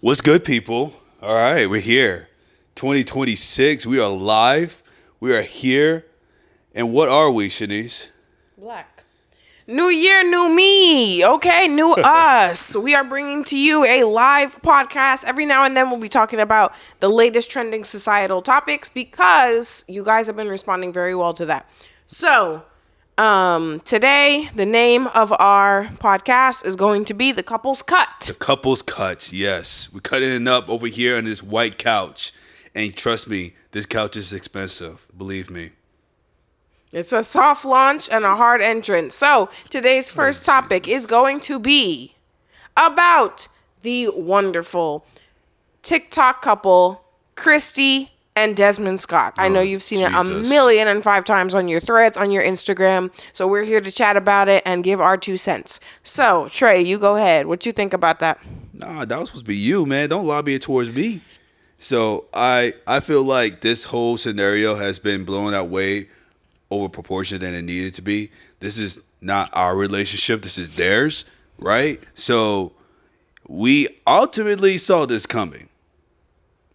What's good, people? All right, we're here. 2026, we are live. We are here. And what are we, Shanice? Black. New year, new me. Okay, new us. We are bringing to you a live podcast. Every now and then we'll be talking about the latest trending societal topics because you guys have been responding very well to that. So, today the name of our podcast is going to be The Couple's Cut. The couple's cuts, yes. We're cutting it up over here on this white couch. And trust me, this couch is expensive. Believe me. It's a soft launch and a hard entrance. So, today's first topic is going to be about the wonderful TikTok couple, Kristy and Desmond Scott. I know you've seen it a Jesus. million and five times on your threads, on your Instagram. So, we're here to chat about it and give our 2 cents. So, Trey, you go ahead. What you think about that? Nah, that was supposed to be you, man. Don't lobby it towards me. So I feel like this whole scenario has been blown out way over proportion than it needed to be. This is not our relationship. This is theirs, right? So we ultimately saw this coming.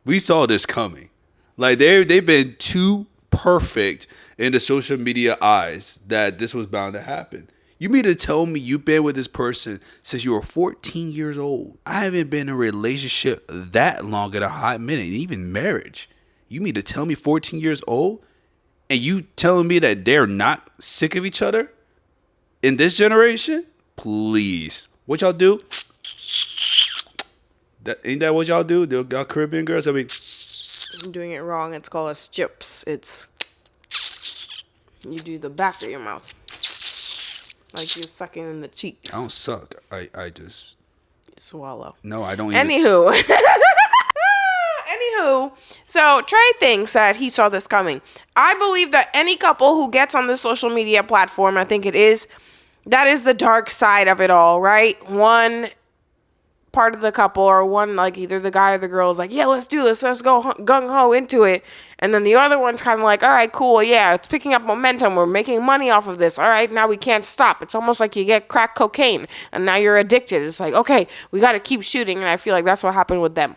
We saw this coming. Like they've been too perfect in the social media eyes that this was bound to happen. You mean to tell me you've been with this person since you were 14 years old? I haven't been in a relationship that long in a hot minute, and even marriage. You mean to tell me 14 years old? And you telling me that they're not sick of each other in this generation? Please. What y'all do? Ain't that what y'all do? Y'all Caribbean girls? I mean, I'm doing it wrong. It's called a stips. It's you do the back of your mouth. Like you're sucking in the cheeks. I don't suck. I just Swallow. no. I don't. Even, Anywho. Anywho, so Trey thinks that he saw this coming. I believe that any couple who gets on the social media platform, I think that is the dark side of it all, right? One part of the couple or one, like either the guy or the girl is like, yeah, let's do this. Let's go gung-ho into it. And then the other one's kind of like, all right, cool. Yeah, it's picking up momentum. We're making money off of this. All right, now we can't stop. It's almost like you get crack cocaine and now you're addicted. It's like, okay, we got to keep shooting. And I feel like that's what happened with them.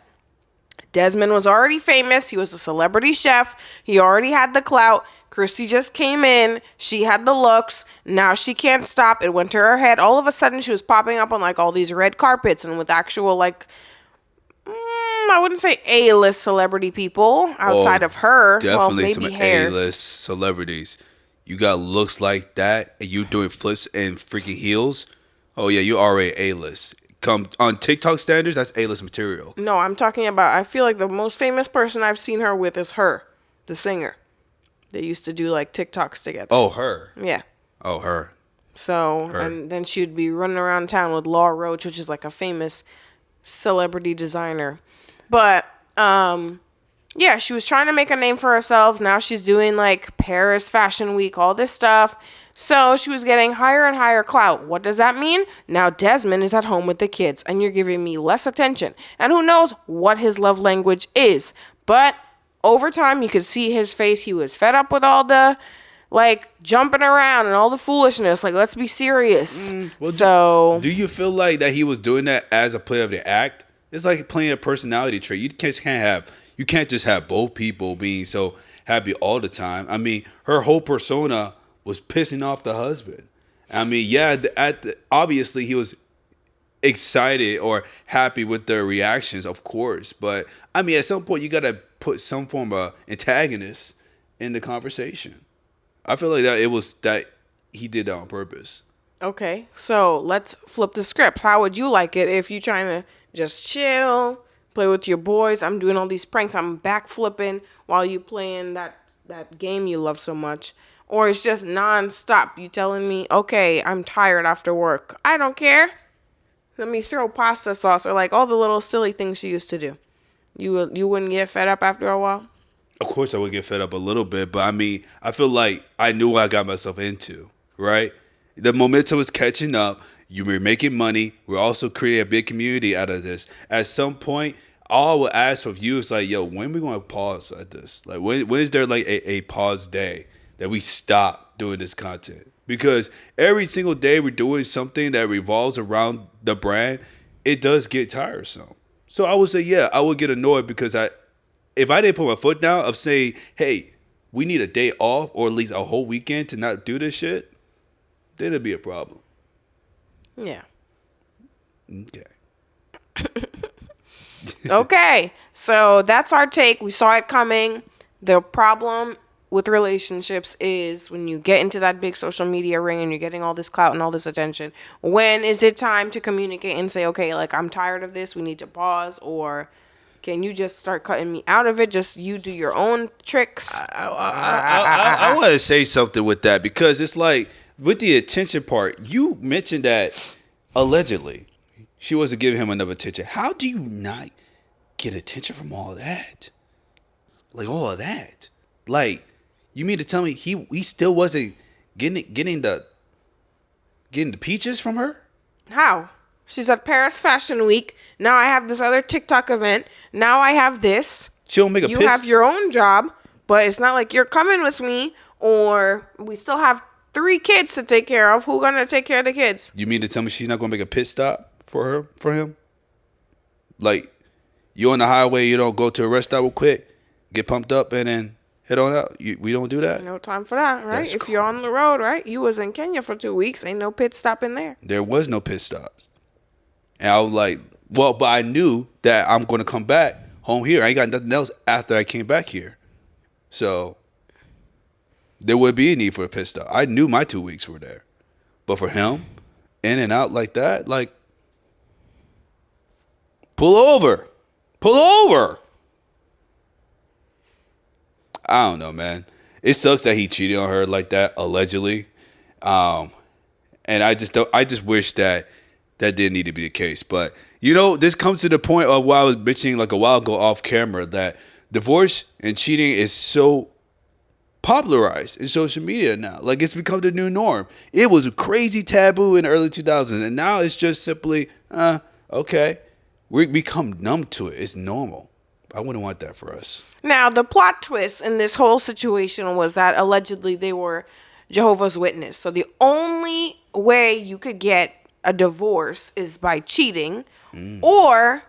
Desmond was already famous. He was a celebrity chef. He already had the clout. Kristy just came in. She had the looks. Now she can't stop. It went to her head. All of a sudden, she was popping up on like all these red carpets and with actual like, I wouldn't say A-list celebrity people outside of her. Well, definitely some maybe hair. A-list celebrities. You got looks like that, and you doing flips and freaking heels. Oh yeah, you already A-list. Come on TikTok standards, that's A-list material. No, I'm talking about, I feel like the most famous person I've seen her with is her, the singer. They used to do like TikToks together. Oh, her. Yeah. Oh, her. So, Her. and then she'd be running around town with Laura Roach, which is like a famous celebrity designer. But, yeah, she was trying to make a name for herself. Now she's doing like Paris Fashion Week, all this stuff. So she was getting higher and higher clout. What does that mean? Now Desmond is at home with the kids and you're giving me less attention. And who knows what his love language is. But over time, you could see his face. He was fed up with all the like jumping around and all the foolishness. Like, let's be serious. Do you feel like that he was doing that as a play of the act? It's like playing a personality trait. You can't just have both people being so happy all the time. I mean, her whole persona was pissing off the husband. I mean, yeah, obviously he was excited or happy with their reactions, of course. But I mean, at some point you gotta put some form of antagonist in the conversation. I feel like that he did that on purpose. Okay, so let's flip the script. How would you like it if you trying to just chill, play with your boys? I'm doing all these pranks. I'm backflipping while you playing that game you love so much. Or it's just nonstop. You telling me, okay, I'm tired after work. I don't care. Let me throw pasta sauce or like all the little silly things she used to do. You wouldn't get fed up after a while? Of course, I would get fed up a little bit, but I mean, I feel like I knew what I got myself into, right? The momentum was catching up. You were making money. We're also creating a big community out of this. At some point, all I would ask of you is like, yo, when are we going to pause at this? Like, when is there like a pause day that we stop doing this content? Because every single day we're doing something that revolves around the brand, it does get tiresome. So I would say, yeah, I would get annoyed because if I didn't put my foot down of saying, hey, we need a day off or at least a whole weekend to not do this shit, then it'd be a problem. Yeah. Okay. Okay. So that's our take. We saw it coming. The problem with relationships is when you get into that big social media ring and you're getting all this clout and all this attention, when is it time to communicate and say, okay, like, I'm tired of this, we need to pause, or can you just start cutting me out of it? Just you do your own tricks. I want to say something with that because it's like with the attention part, you mentioned that allegedly she wasn't giving him enough attention. How do you not get attention from all of that? Like all of that. Like, you mean to tell me he still wasn't getting the peaches from her? How? She's at Paris Fashion Week. Now I have this other TikTok event. Now I have this. She don't make a You piss. have your own job, but it's not like you're coming with me, or we still have 3 kids to take care of. Who's gonna take care of the kids? You mean to tell me she's not gonna make a pit stop for him? Like, you on the highway, you don't go to a rest stop real quick, get pumped up, and then head on out. We don't do that. No time for that, right? That's If you're on the road, right? You was in Kenya for 2 weeks. Ain't no pit stop in there. There was no pit stops. And I was like, well, but I knew that I'm going to come back home here. I ain't got nothing else after I came back here. So there would be a need for a pit stop. I knew my 2 weeks were there. But for him, in and out like that, like, pull over. Pull over. I don't know, man. It sucks that he cheated on her like that, allegedly. And I just wish that didn't need to be the case. But, this comes to the point of what I was mentioning like a while ago off camera, that divorce and cheating is so popularized in social media now. Like, it's become the new norm. It was a crazy taboo in the early 2000s, and now it's just simply, okay. We become numb to it. It's normal. I wouldn't want that for us. Now, the plot twist in this whole situation was that allegedly they were Jehovah's Witness. So the only way you could get a divorce is by cheating or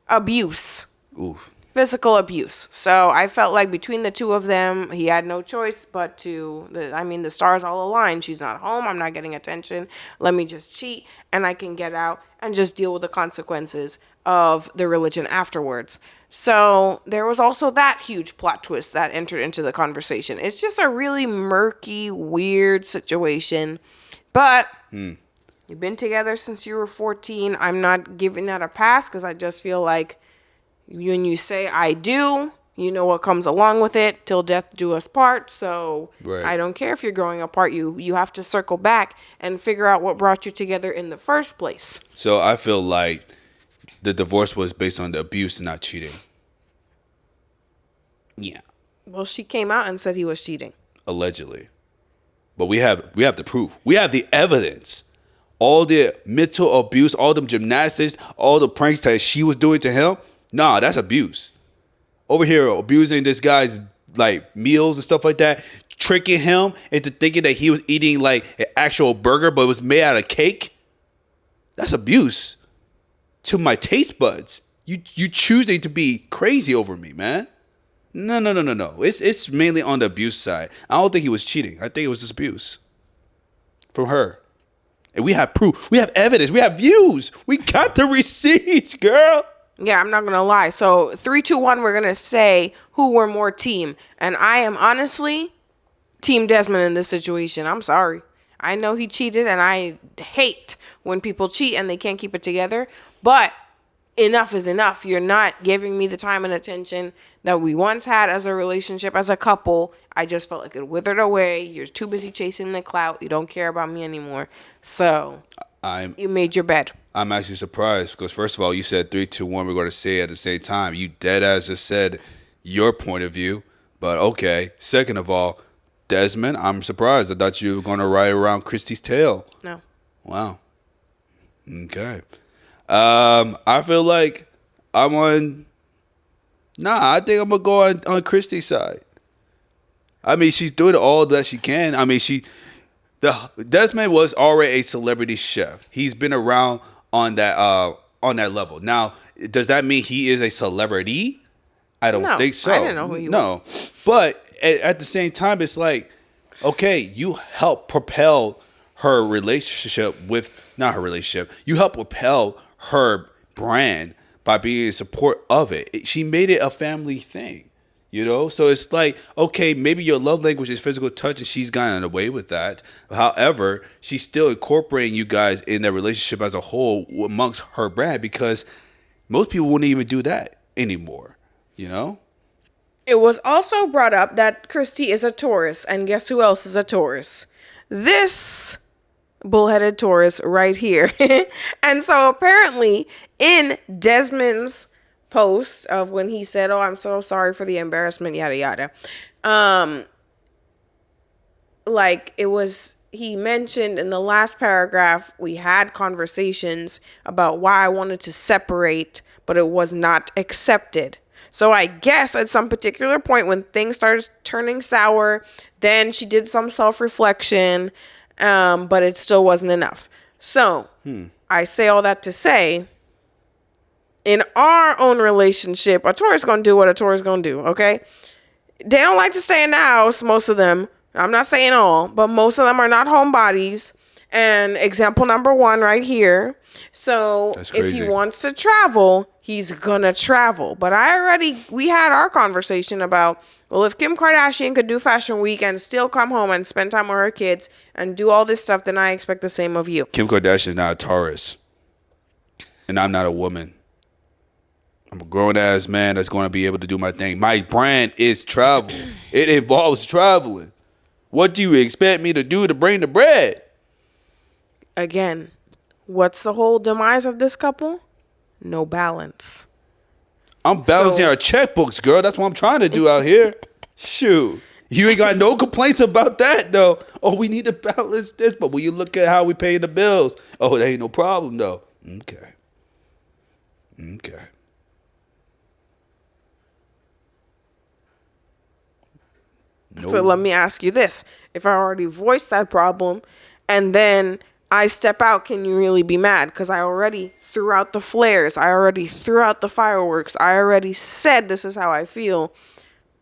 abuse. Oof. Physical abuse. So I felt like between the two of them, he had no choice but the stars all aligned. She's not home. I'm not getting attention. Let me just cheat and I can get out and just deal with the consequences of the religion afterwards. So there was also that huge plot twist that entered into the conversation. It's just a really murky, weird situation. But you've been together since you were 14. I'm not giving that a pass because I just feel like when you say I do, you know what comes along with it, till death do us part. So right. I don't care if you're growing apart. You have to circle back and figure out what brought you together in the first place. So I feel like the divorce was based on the abuse and not cheating. Yeah. Well, she came out and said he was cheating. Allegedly. But we have the proof. We have the evidence. All the mental abuse, all the gymnastics, all the pranks that she was doing to him. Nah, that's abuse. Over here, abusing this guy's like meals and stuff like that, tricking him into thinking that he was eating like an actual burger, but it was made out of cake. That's abuse to my taste buds. You choosing to be crazy over me, man. No. It's mainly on the abuse side. I don't think he was cheating. I think it was just abuse from her. And we have proof. We have evidence. We have views. We got the receipts, girl. Yeah, I'm not going to lie. So 3, 2, 1, we're going to say who we're more team. And I am honestly team Desmond in this situation. I'm sorry. I know he cheated and I hate when people cheat and they can't keep it together. But enough is enough. You're not giving me the time and attention that we once had as a relationship, as a couple. I just felt like it withered away. You're too busy chasing the clout. You don't care about me anymore. So you made your bed. I'm actually surprised because, first of all, you said 3, 2, 1. We're going to say it at the same time. You dead ass just said your point of view. But okay. Second of all, Desmond, I'm surprised. I thought you were going to ride around Kristy's tail. No. Wow. Okay. I feel like I'm on. Nah, I think I'm gonna go on Kristy's side. I mean, she's doing all that she can. I mean, Desmond was already a celebrity chef. He's been around on that on that level. Now, does that mean he is a celebrity? I don't No, think so. I didn't know who he was. But at the same time, it's like, okay, you help propel her relationship with, not her relationship, you help propel her brand by being in support of it. She made it a family thing, you know? So it's like, okay, maybe your love language is physical touch and she's gotten away with that. However, she's still incorporating you guys in their relationship as a whole amongst her brand, because most people wouldn't even do that anymore, you know? It was also brought up that Kristy is a Taurus, and guess who else is a Taurus? This bullheaded Taurus right here. And so apparently in Desmond's post of when he said, "Oh, I'm so sorry for the embarrassment, yada yada," like it was, he mentioned in the last paragraph, we had conversations about why I wanted to separate, but it was not accepted. So I guess at some particular point when things started turning sour, then she did some self-reflection, but it still wasn't enough. So I say all that to say, in our own relationship, a Taurus gonna do what a Taurus gonna do, okay? They don't like to stay in the house, most of them. I'm not saying all, but most of them are not homebodies. And example number one right here. So if he wants to travel, he's gonna travel. But we had our conversation about, well, if Kim Kardashian could do Fashion Week and still come home and spend time with her kids and do all this stuff, then I expect the same of you. Kim Kardashian is not a Taurus. And I'm not a woman. I'm a grown-ass man that's going to be able to do my thing. My brand is travel. It involves traveling. What do you expect me to do to bring the bread? Again, what's the whole demise of this couple? No balance. I'm balancing our checkbooks, girl. That's what I'm trying to do out here. Shoot. You ain't got no complaints about that, though. Oh, we need to balance this. But when you look at how we pay the bills, oh, there ain't no problem, though. Okay. No. So let me ask you this. If I already voiced that problem and then I step out, can you really be mad? Because I already threw out the flares. I already threw out the fireworks. I already said this is how I feel.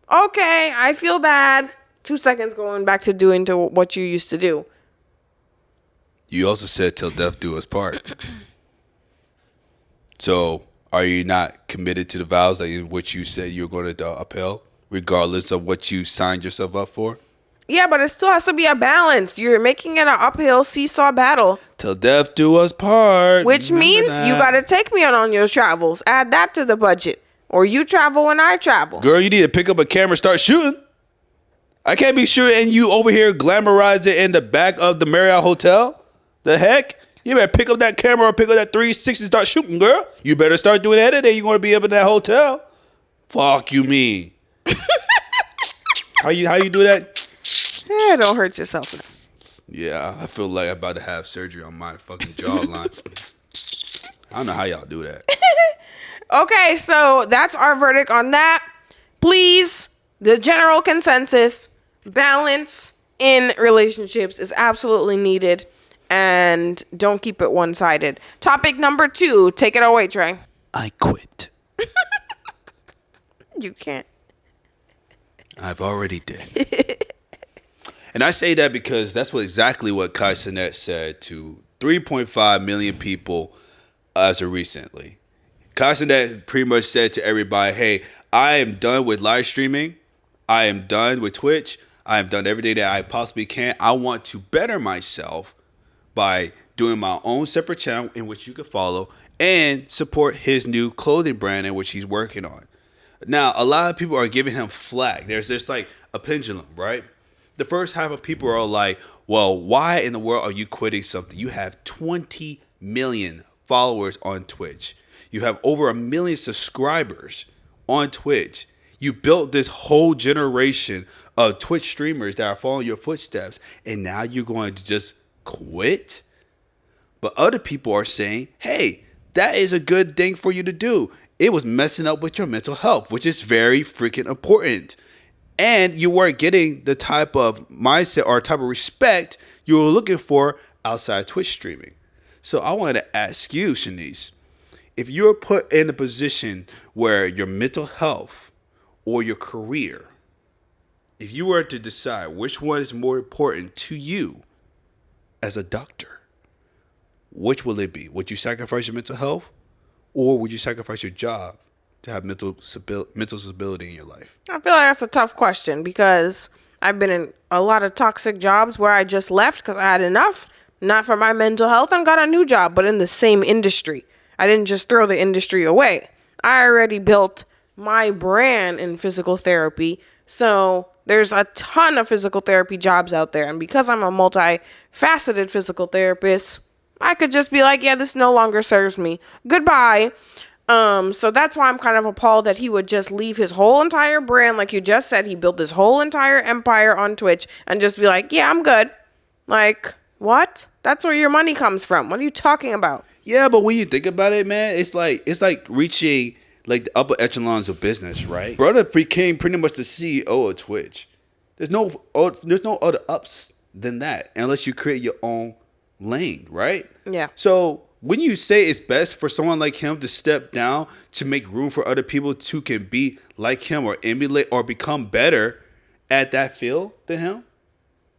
Okay, I feel bad. 2 seconds going back to doing to what you used to do. You also said till death do us part. So are you not committed to the vows that in which you said you were going to upheld, regardless of what you signed yourself up for? Yeah, but it still has to be a balance. You're making it an uphill seesaw battle. Till death do us part. Which Remember means that. you got to take me on your travels. Add that to the budget. Or you travel and I travel. Girl, you need to pick up a camera and start shooting. I can't be shooting and you over here glamorize it in the back of the Marriott Hotel. The heck? You better pick up that camera or pick up that 360 and start shooting, girl. You better start doing editing. You're going to be up in that hotel. Fuck you mean. How you do that? Yeah, don't hurt yourself. Yeah, I feel like I'm about to have surgery on my fucking jawline. I don't know how y'all do that. Okay, so that's our verdict on that. Please, the general consensus, balance in relationships is absolutely needed. And don't keep it one-sided. Topic number 2. Take it away, Trey. I quit. You can't. I've already did. And I say that because that's exactly what Kai Cenat said to 3.5 million people as of recently. Kai Cenat pretty much said to everybody, hey, I am done with live streaming. I am done with Twitch. I am done everything that I possibly can. I want to better myself by doing my own separate channel in which you can follow and support his new clothing brand in which he's working on. Now, a lot of people are giving him flack. There's this like a pendulum, right? The first half of people are like, well, why in the world are you quitting something? You have 20 million followers on Twitch. You have over 1 million subscribers on Twitch. You built this whole generation of Twitch streamers that are following your footsteps, and now you're going to just quit? But other people are saying, hey, that is a good thing for you to do. It was messing up with your mental health, which is very freaking important. And you weren't getting the type of mindset or type of respect you were looking for outside Twitch streaming. So I wanted to ask you, Shanice, if you're put in a position where your mental health or your career, if you were to decide which one is more important to you as a doctor, which will it be? Would you sacrifice your mental health, or would you sacrifice your job to have mental stability in your life? I feel like that's a tough question because I've been in a lot of toxic jobs where I just left because I had enough, not for my mental health, and got a new job, but in the same industry. I didn't just throw the industry away. I already built my brand in physical therapy. So there's a ton of physical therapy jobs out there. And because I'm a multifaceted physical therapist, I could just be like, yeah, this no longer serves me. Goodbye. So that's why I'm kind of appalled that he would just leave his whole entire brand. Like you just said, he built his whole entire empire on Twitch and just be like, yeah, I'm good. Like, what? That's where your money comes from. What are you talking about? Yeah, but when you think about it, man, it's like reaching like the upper echelons of business, right? Brother became pretty much the CEO of Twitch. There's no other ups than that unless you create your own lane, right? Yeah. So when you say it's best for someone like him to step down to make room for other people to can be like him or emulate or become better at that field than him,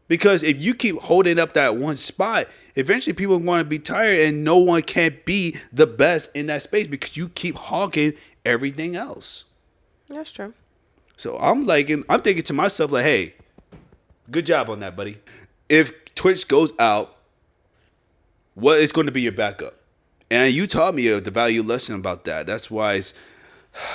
because if you keep holding up that one spot, eventually people want to be tired and no one can be the best in that space because you keep hogging everything else. That's true. So I'm thinking to myself like, hey, good job on that, buddy. If Twitch goes out, what is going to be your backup? And you taught me the value lesson about that. That's why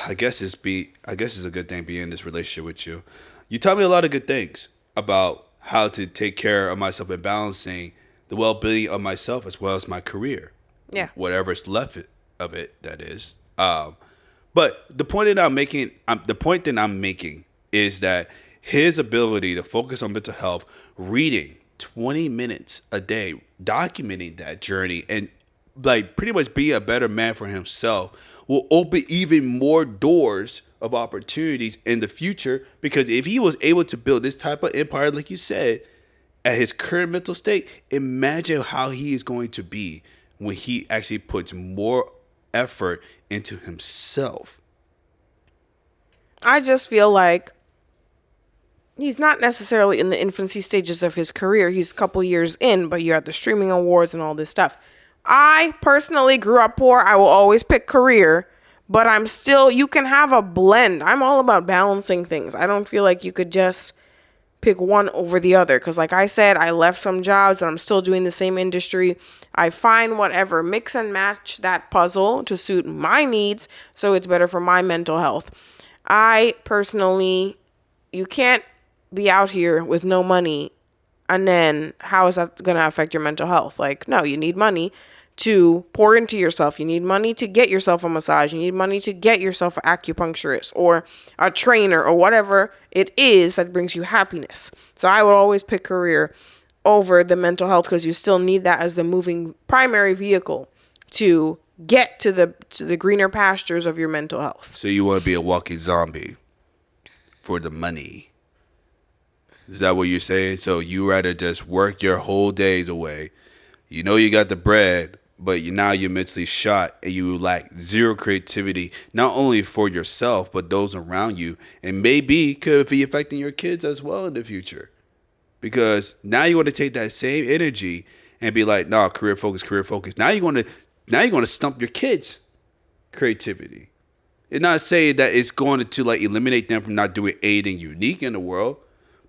I guess it's a good thing being in this relationship with you. You taught me a lot of good things about how to take care of myself and balancing the well-being of myself as well as my career. Yeah. Whatever's left of it, that is. But the point that I'm making is that his ability to focus on mental health, reading 20 minutes a day, documenting that journey, and like pretty much be a better man for himself will open even more doors of opportunities in the future. Because if he was able to build this type of empire, like you said, at his current mental state, imagine how he is going to be when he actually puts more effort into himself. I just feel like he's not necessarily in the infancy stages of his career. He's a couple years in, but you're at the streaming awards and all this stuff. I personally grew up poor. I will always pick career, but you can have a blend. I'm all about balancing things. I don't feel like you could just pick one over the other. Because like I said, I left some jobs and I'm still doing the same industry. I find whatever, mix and match that puzzle to suit my needs so it's better for my mental health. I personally, you can't be out here with no money and then how is that going to affect your mental health? Like, no, you need money to pour into yourself. You need money to get yourself a massage. You need money to get yourself an acupuncturist or a trainer or whatever it is that brings you happiness. So I would always pick career over the mental health because you still need that as the moving primary vehicle to get to the greener pastures of your mental health. So you want to be a walking zombie for the money. Is that what you're saying? So you rather just work your whole days away. You know you got the bread, but now you're mentally shot and you lack zero creativity, not only for yourself, but those around you. And maybe could be affecting your kids as well in the future. Because now you want to take that same energy and be like, nah, career focus. Now you're going to stump your kids' creativity. It's not saying that it's going to like eliminate them from not doing anything unique in the world.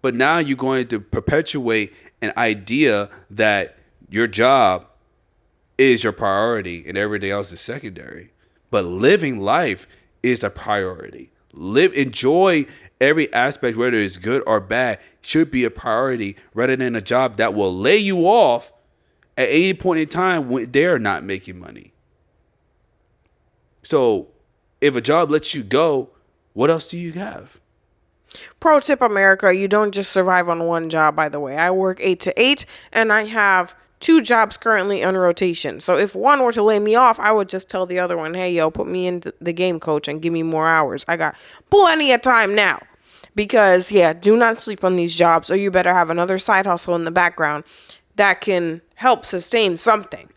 But now you're going to perpetuate an idea that your job is your priority and everything else is secondary. But living life is a priority. Enjoy every aspect, whether it's good or bad, should be a priority rather than a job that will lay you off at any point in time when they're not making money. So if a job lets you go, what else do you have? Pro tip, America, you don't just survive on one job, by the way. I work 8 to 8 and I have 2 jobs currently on rotation. So if one were to lay me off, I would just tell the other one, hey, yo, put me in the game, coach, and give me more hours. I got plenty of time now. Because, yeah, do not sleep on these jobs, or you better have another side hustle in the background that can help sustain something.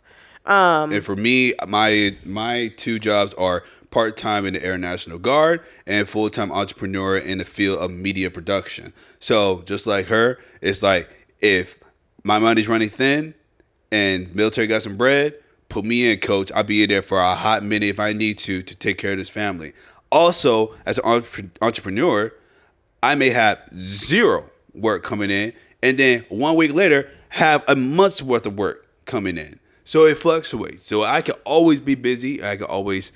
And for me, my two jobs are part-time in the Air National Guard and full-time entrepreneur in the field of media production. So just like her, it's like if my money's running thin and military got some bread, put me in, coach. I'll be in there for a hot minute if I need to take care of this family. Also, as an entrepreneur, I may have zero work coming in, and then 1 week later have a month's worth of work coming in. So it fluctuates. So I can always be busy. I can always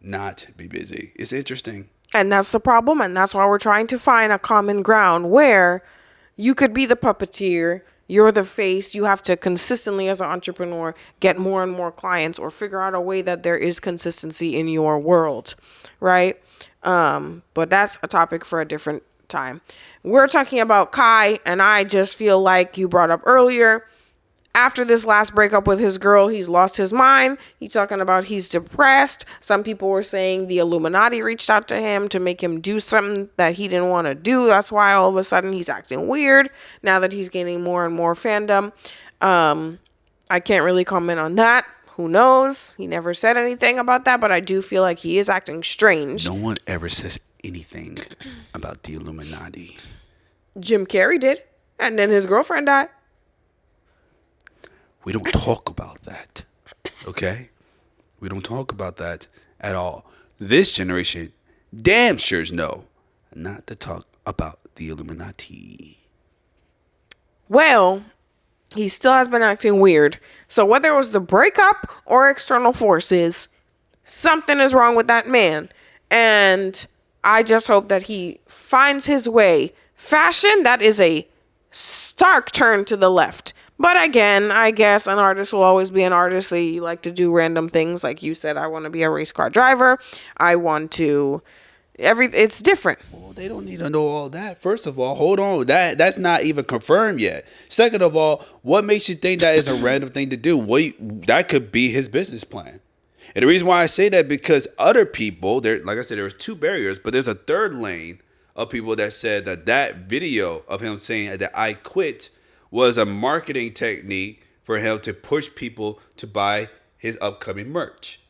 not be busy. It's interesting. And that's the problem. And that's why we're trying to find a common ground where you could be the puppeteer. You're the face. You have to consistently, as an entrepreneur, get more and more clients or figure out a way that there is consistency in your world. Right. But that's a topic for a different time. We're talking about Kai, and I just feel like you brought up earlier, after this last breakup with his girl, he's lost his mind. He's talking about he's depressed. Some people were saying the Illuminati reached out to him to make him do something that he didn't want to do. That's why all of a sudden he's acting weird now that he's gaining more and more fandom. I can't really comment on that. Who knows? He never said anything about that, but I do feel like he is acting strange. No one ever says anything about the Illuminati. Jim Carrey did, and then his girlfriend died. We don't talk about that, okay? We don't talk about that at all. This generation damn sure know not to talk about the Illuminati. Well, he still has been acting weird. So whether it was the breakup or external forces, something is wrong with that man. And I just hope that he finds his way. Fashion, that is a stark turn to the left. But again, I guess an artist will always be an artist. They like to do random things. Like you said, I want to be a race car driver. I want to... It's different. Well, they don't need to know all that. First of all, hold on. That's not even confirmed yet. Second of all, what makes you think that is a random thing to do? That could be his business plan. And the reason why I say that, because other people, there, like I said, there was two barriers, but there's a third lane of people that said that video of him saying that I quit was a marketing technique for him to push people to buy his upcoming merch.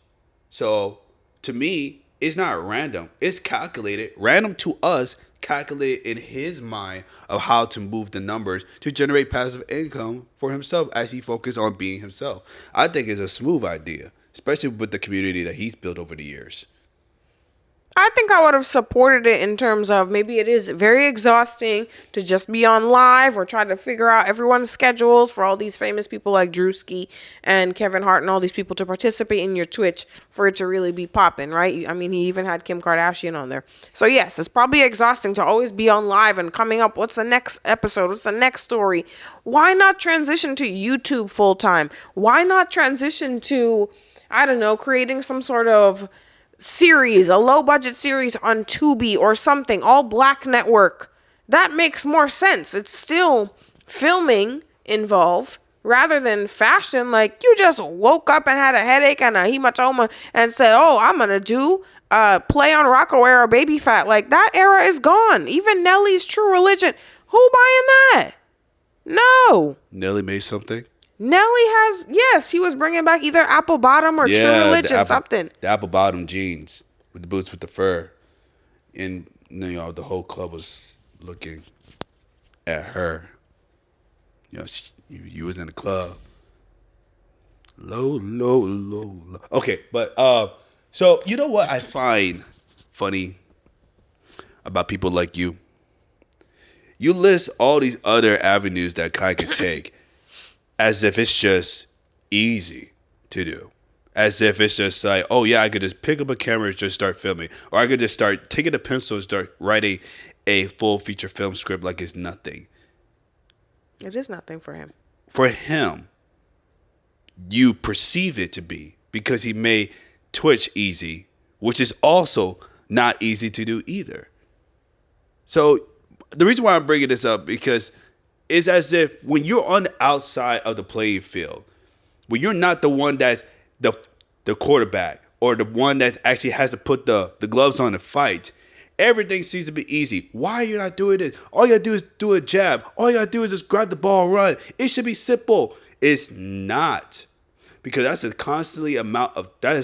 So to me, it's not random. It's calculated. Random to us, calculated in his mind of how to move the numbers to generate passive income for himself as he focuses on being himself. I think it's a smooth idea, especially with the community that he's built over the years. I think I would have supported it in terms of maybe it is very exhausting to just be on live or try to figure out everyone's schedules for all these famous people like Drewski and Kevin Hart and all these people to participate in your Twitch for it to really be popping, right? I mean, he even had Kim Kardashian on there. So yes, it's probably exhausting to always be on live and coming up. What's the next episode? What's the next story? Why not transition to YouTube full time? Why not transition to, I don't know, creating some sort of series, a low budget series on Tubi or something, all black network? That makes more sense. It's still filming involved rather than fashion. Like, you just woke up and had a headache and a hematoma and said, oh, I'm gonna do play on Rocco era baby fat. Like, that era is gone. Even Nelly's True Religion, who buying that? No. Nelly made something. Nelly has, yes, he was bringing back either Apple Bottom or True Religion, something. The Apple Bottom jeans with the boots with the fur. And, the whole club was looking at her. You was in the club. Low. Okay, but, so, you know what I find funny about people like you? You list all these other avenues that Kai could take as if it's just easy to do. As if it's just like, oh yeah, I could just pick up a camera and just start filming. Or I could just start taking a pencil and start writing a full feature film script like it's nothing. It is nothing for him. For him, you perceive it to be, because he made Twitch easy, which is also not easy to do either. So the reason why I'm bringing this up, because it's as if when you're on the outside of the playing field, when you're not the one that's the quarterback or the one that actually has to put the gloves on to fight, everything seems to be easy. Why are you not doing this? All you gotta do is do a jab. All you gotta do is just grab the ball and run. It should be simple. It's not. because that is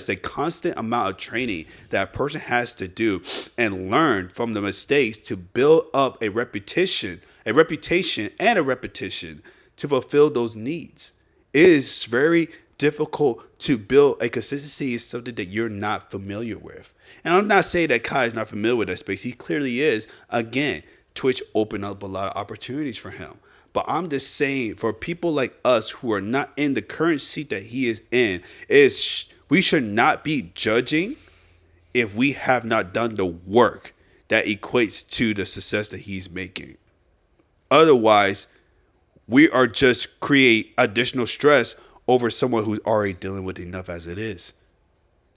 a constant amount of training that a person has to do and learn from the mistakes to build up a reputation and a repetition to fulfill those needs. It is very difficult to build a consistency in something that you're not familiar with. And I'm not saying that Kai is not familiar with that space. He clearly is. Again, Twitch opened up a lot of opportunities for him. But I'm just saying, for people like us who are not in the current seat that he is in, we should not be judging if we have not done the work that equates to the success that he's making. Otherwise, we are just create additional stress over someone who's already dealing with enough as it is.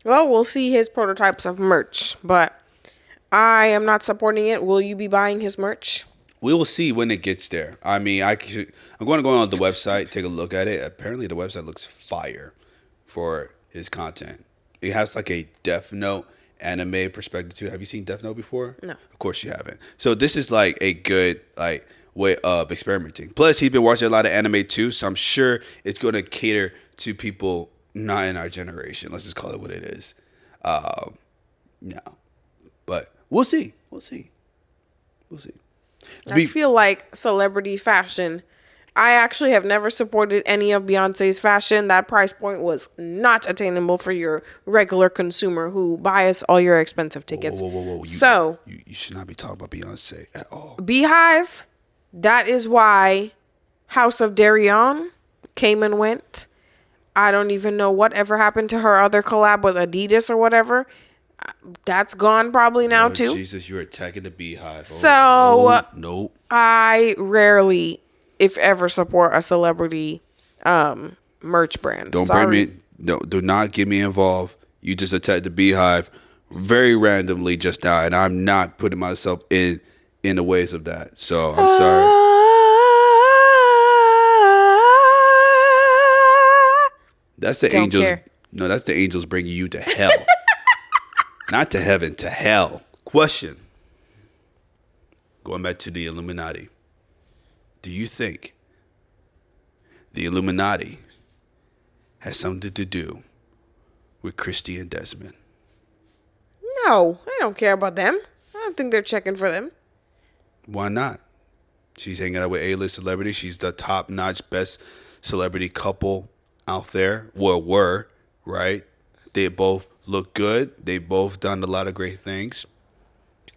Well, we'll see his prototypes of merch, but I am not supporting it. Will you be buying his merch? We will see when it gets there. I mean, I'm going to go on the website, take a look at it. Apparently, the website looks fire for his content. It has like a Death Note anime perspective too. Have you seen Death Note before? No. Of course you haven't. So this is like a good way of experimenting. Plus, he's been watching a lot of anime too, so I'm sure it's going to cater to people not in our generation. Let's just call it what it is. No, but we'll see. I feel like celebrity fashion. I actually have never supported any of Beyonce's fashion. That price point was not attainable for your regular consumer who buys all your expensive tickets. Whoa. You should not be talking about Beyonce at all. Beehive, that is why House of Darion came and went. I don't even know whatever happened to her other collab with Adidas or whatever. That's gone probably now too. Jesus, you're attacking the Beehive. So nope. I rarely, if ever, support a celebrity merch brand. Do not get me involved. You just attacked the Beehive very randomly just now, and I'm not putting myself in the ways of that. So I'm sorry. That's the angels. Care. No, that's the angels bringing you to hell. Not to heaven, to hell. Question. Going back to the Illuminati. Do you think the Illuminati has something to do with Kristy and Desmond? No, I don't care about them. I don't think they're checking for them. Why not? She's hanging out with A-list celebrities. She's the top-notch best celebrity couple out there. Well, were, right? They both look good. They both done a lot of great things.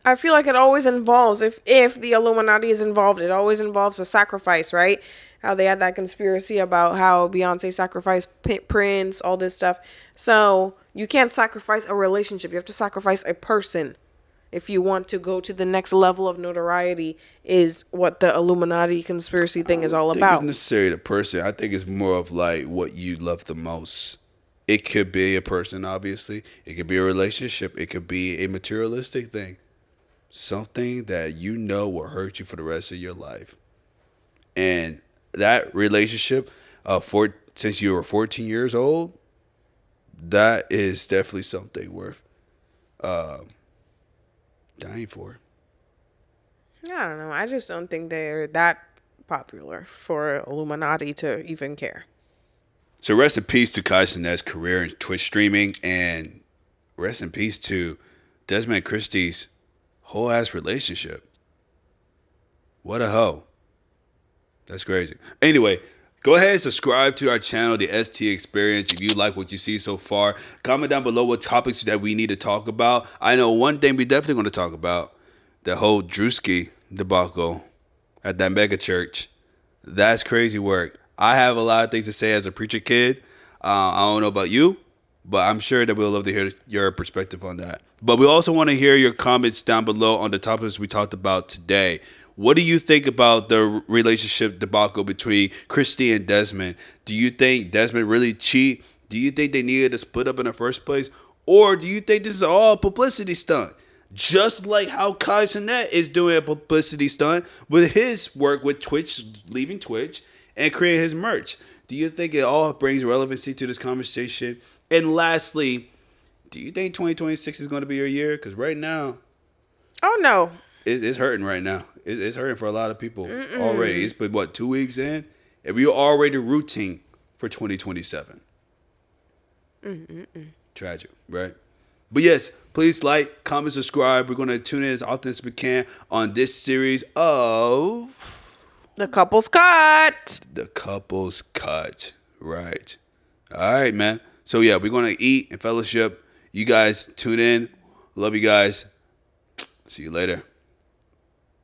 I feel like it always involves, if the Illuminati is involved, it always involves a sacrifice, right? How they had that conspiracy about how Beyonce sacrificed Prince, all this stuff. So you can't sacrifice a relationship. You have to sacrifice a person if you want to go to the next level of notoriety, is what the Illuminati conspiracy thing is all about. I don't think it's necessarily the person. I think it's more of like what you love the most. It could be a person, obviously. It could be a relationship. It could be a materialistic thing. Something that you know will hurt you for the rest of your life. And that relationship, since you were 14 years old, that is definitely something worth dying for. I don't know. I just don't think they're that popular for Illuminati to even care. So rest in peace to Kai Cenat's career in Twitch streaming, and rest in peace to Desmond and Kristy's whole ass relationship. What a hoe. That's crazy. Anyway, go ahead and subscribe to our channel, The ST Experience, if you like what you see so far. Comment down below what topics that we need to talk about. I know one thing we definitely going to talk about, the whole Drewski debacle at that mega church. That's crazy work. I have a lot of things to say as a preacher kid. I don't know about you, but I'm sure that we'll love to hear your perspective on that. But we also want to hear your comments down below on the topics we talked about today. What do you think about the relationship debacle between Kristy and Desmond? Do you think Desmond really cheat? Do you think they needed to split up in the first place? Or do you think this is all a publicity stunt? Just like how Kai Cenat is doing a publicity stunt with his work with Twitch, leaving Twitch, and creating his merch. Do you think it all brings relevancy to this conversation? And lastly, do you think 2026 is going to be your year? Because right now, oh no, it's hurting right now. It's hurting for a lot of people already. It's been, 2 weeks in? And we're already rooting for 2027. Tragic, right? But yes, please like, comment, subscribe. We're going to tune in as often as we can on this series of The Couple's Cut. The Couple's Cut. Right. All right, man. So yeah, we're going to eat and fellowship. You guys tune in. Love you guys. See you later.